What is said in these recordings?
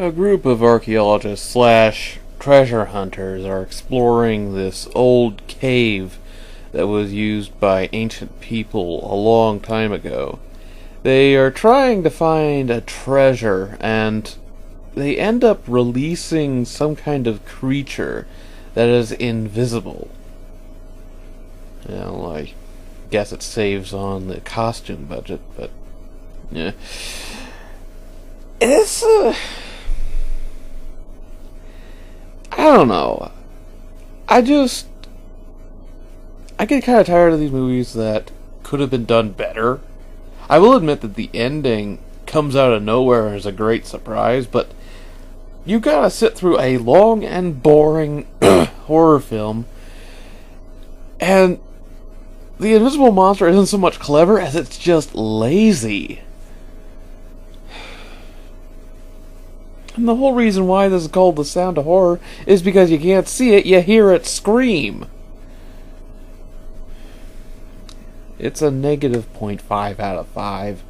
A group of archaeologists slash treasure hunters are exploring this old cave that was used by ancient people a long time ago. They are trying to find a treasure, and they end up releasing some kind of creature that is invisible. I guess it saves on the costume budget, but yeah. It's I don't know. I get kind of tired of these movies that could have been done better. I will admit that the ending comes out of nowhere as a great surprise, but you gotta sit through a long and boring horror film, and the invisible monster isn't so much clever as it's just lazy. And the whole reason why this is called The Sound of Horror is because you can't see it, you hear it scream. It's a negative 0.5 out of 5.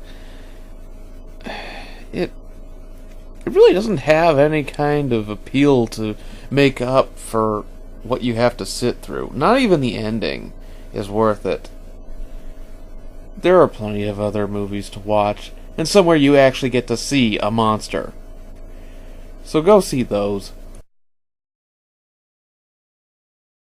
It really doesn't have any kind of appeal to make up for what you have to sit through. Not even the ending is worth it. There are plenty of other movies to watch, and somewhere you actually get to see a monster. So go see those.